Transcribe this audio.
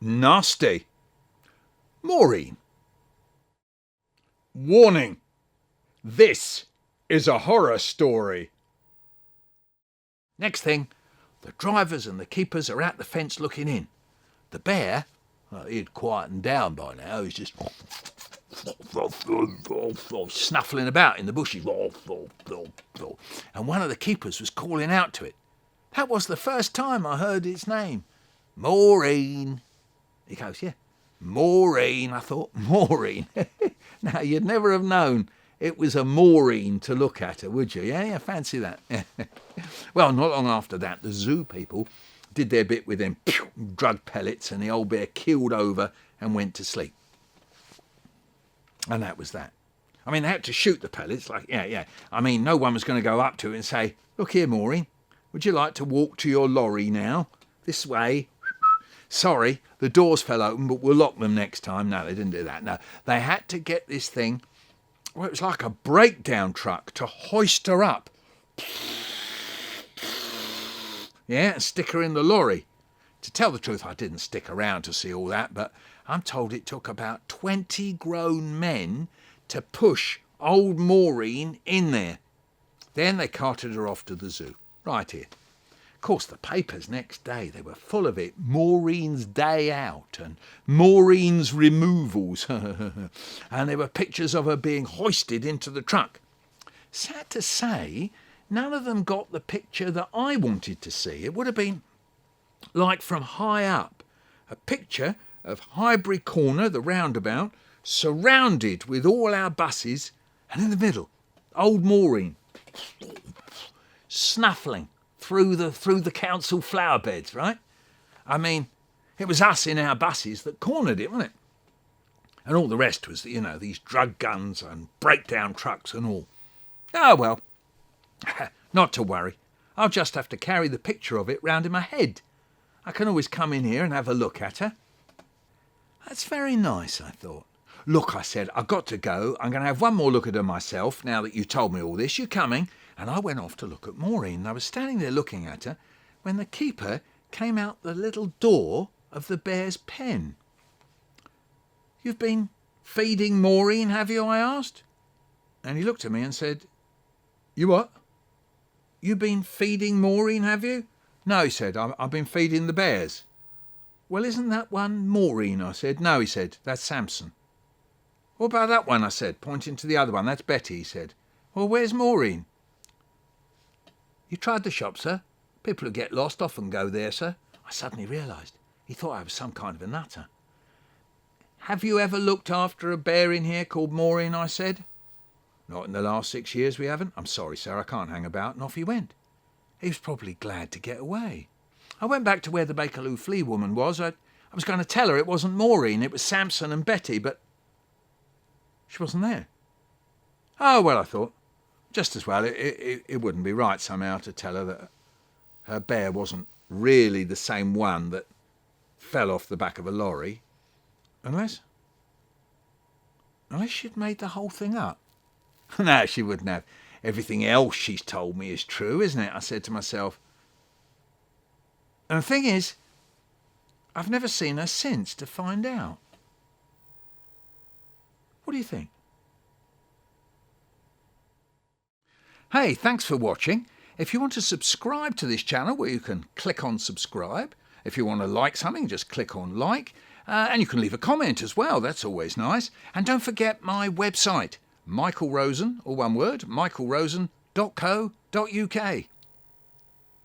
Nasty. Maureen. Warning. This is a horror story. Next thing, the drivers and the keepers are at the fence looking in. The bear, he'd quietened down by now, he's just snuffling about in the bushes. And one of the keepers was calling out to it. That was the first time I heard its name. Maureen. He goes, yeah, Maureen. I thought, Maureen. Now, you'd never have known it was a Maureen to look at her, would you? Yeah, fancy that. Well, not long after that, the zoo people did their bit with them drug pellets, and the old bear keeled over and went to sleep. And that was that. I mean, they had to shoot the pellets. I mean, no one was going to go up to it and say, look here, Maureen, would you like to walk to your lorry now? This way. Sorry, the doors fell open, but we'll lock them next time. No, they didn't do that. No, they had to get this thing, well, it was like a breakdown truck, to hoist her up. Yeah, and stick her in the lorry. To tell the truth, I didn't stick around to see all that, but I'm told it took about 20 grown men to push old Maureen in there. Then they carted her off to the zoo, right here. Of course, the papers next day, they were full of it. Maureen's day out and Maureen's removals. And there were pictures of her being hoisted into the truck. Sad to say, none of them got the picture that I wanted to see. It would have been like from high up, a picture of Highbury Corner, the roundabout, surrounded with all our buses, and in the middle, old Maureen, snuffling through the council flower beds, right? I mean, it was us in our buses that cornered it, wasn't it? And all the rest was, these drug guns and breakdown trucks and all. Oh, well, not to worry. I'll just have to carry the picture of it round in my head. I can always come in here and have a look at her. That's very nice, I thought. Look, I said, I've got to go. I'm going to have one more look at her myself now that you told me all this. You coming? And I went off to look at Maureen. I was standing there looking at her when the keeper came out the little door of the bear's pen. You've been feeding Maureen, have you? I asked. And he looked at me and said, You what? You've been feeding Maureen, have you? No, he said, I've been feeding the bears. Well, isn't that one Maureen? I said. No, he said, that's Samson. What about that one? I said, pointing to the other one. That's Betty, he said. Well, where's Maureen? You tried the shop, sir? People who get lost often go there, sir. I suddenly realised he thought I was some kind of a nutter. Have you ever looked after a bear in here called Maureen? I said. Not in the last 6 years we haven't. I'm sorry, sir, I can't hang about. And off he went. He was probably glad to get away. I went back to where the Bakerloo Flea woman was. I was going to tell her it wasn't Maureen, it was Samson and Betty, but she wasn't there. Oh, well, I thought, just as well, it wouldn't be right somehow to tell her that her bear wasn't really the same one that fell off the back of a lorry, unless she'd made the whole thing up. No, she wouldn't have. Everything else she's told me is true, isn't it? I said to myself. And the thing is, I've never seen her since to find out. What do you think? Hey, thanks for watching. If you want to subscribe to this channel, well, you can click on subscribe. If you want to like something, just click on like. And you can leave a comment as well. That's always nice. And don't forget my website, Michael Rosen, all one word, michaelrosen.co.uk.